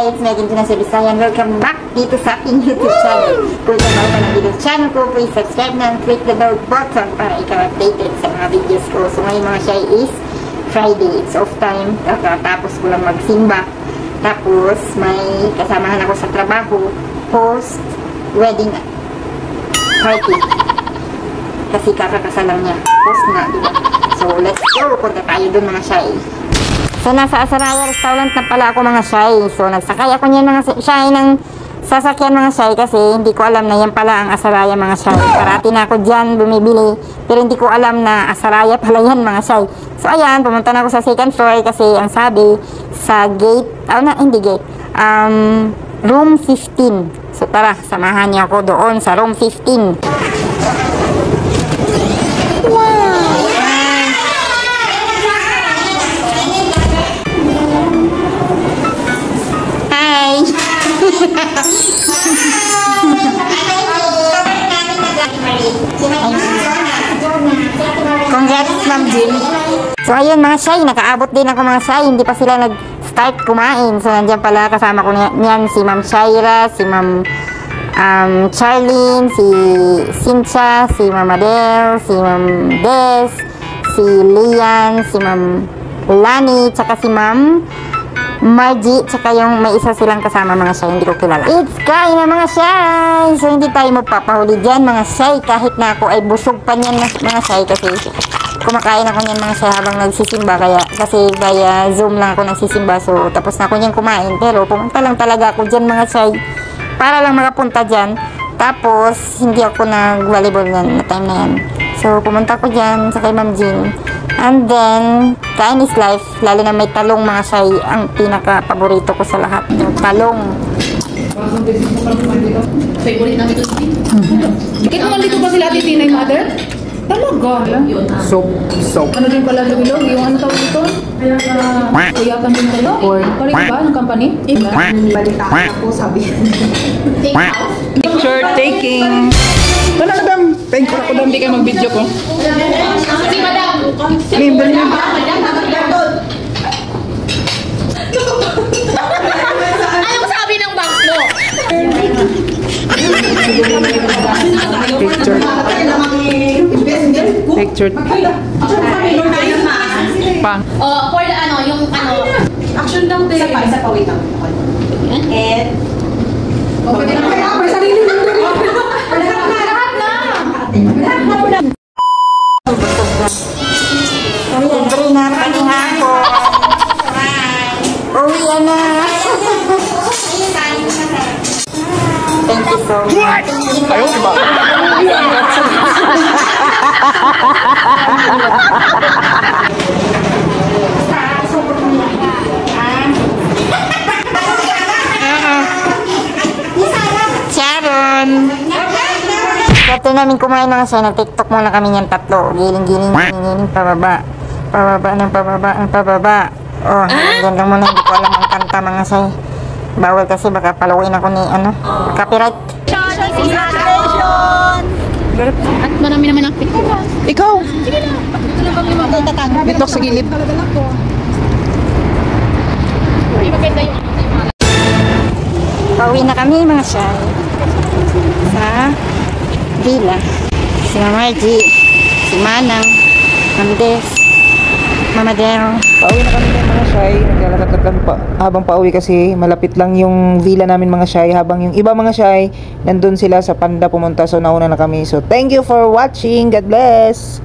It's Megan Tuna sa Bisayan. Welcome back dito sa aking YouTube channel. Kung bago ka ng video channel ko, please subscribe na and click the bell button para ikaw updated sa mga videos ko. So ngayon mga shy is Friday. It's off time. Tapos ko lang magsimba. Tapos may kasamahan ako sa trabaho post-wedding party. Kasi kakakasal lang niya. Post na, diba? So let's go. Punta tayo dun mga shy. So, nasa Asaraya Restaurant na pala ako mga shy. So, nagsakay ako niyan mga shy ng sasakyan mga shy kasi hindi ko alam na yan pala ang Asaraya mga shy. Parati na ako dyan bumibili pero hindi ko alam na Asaraya pala yan mga shy. So, ayan, pumunta na ako sa second floor kasi ang sabi sa gate, hindi gate, room 15. So, tara, samahan niyo ako doon sa room 15. Wow! Congrats, Ma'am Jill. So, ayun mga shy, nakaabot din ako mga shy. Hindi pa sila nag-start kumain. So, nandiyan pala kasama ko niyan si Ma'am Shaira, si Ma'am Charlene, si Cynthia, si Ma'am Adele, si Ma'am Des, si Lian, si Ma'am Lani, tsaka si Ma'am Margie, tsaka yung may isa silang kasama mga shy, hindi ko kilala. It's kain na mga shy! So, hindi tayo magpapahuli dyan mga shy, kahit na ako ay busog pa niyan mga shy kasi kumakain ako niyan mga shy habang nagsisimba, kasi via Zoom lang ako nagsisimba. So, tapos na ako niyan kumain, pero pumunta lang talaga ako dyan mga shy para lang makapunta dyan. Tapos, hindi ako nag-volleyball na time na yan. So, pumunta ko dyan sa kay Ma'am Jean. And then, kain is life. Lalo na may talong mga shy. Ang pinaka-paborito ko sa lahat. Yung talong. Favorite namin ito. Bakit naman dito ba sila Ate Tina yung mother? Talaga? Soap. Ano din pala Bilog? Yung ano tawag dito? Kuyatan din pala? Balik ba ng company? Balitaan ako sabi. Picture taking. Wala na dam. Thank you ako dam. Di kayo mag-video ko. Si Madam! Member niya. Anong sabi ng bank mo? Picture. Pang. For the ano, yung ano. Action lang din. Isa pa, wait lang. And pwede na kaya may sarili lang din. Lahat na. Libre na paninga ko. Uwi na. Thank you so much. Ayaw, diba? Sharon. Ito namin kumain mga siya. Nag-tiktok muna kami niyang tatlo. Giling-giling, pababa. Pababa. Oh, ganda muna. Hindi ko alam ang kanta mga siya. Bawal kasi baka paluin ako ni copyright. At marami naman ang picture. Ikaw. Sige lang. Ito lang kami magtatang. Dito sa gilid. Maganda yung Pauwi na kami mga siya. Sa villa. Si Mama Margie, si Manang, Ma'am Des, Mama Del. Pauwi na kami ng mga shy. Naglalakad kami pa. Habang pauwi kasi malapit lang yung villa namin mga shy. Habang yung iba mga shy, nandun sila sa Panda pumunta. So nauna na kami. So thank you for watching. God bless.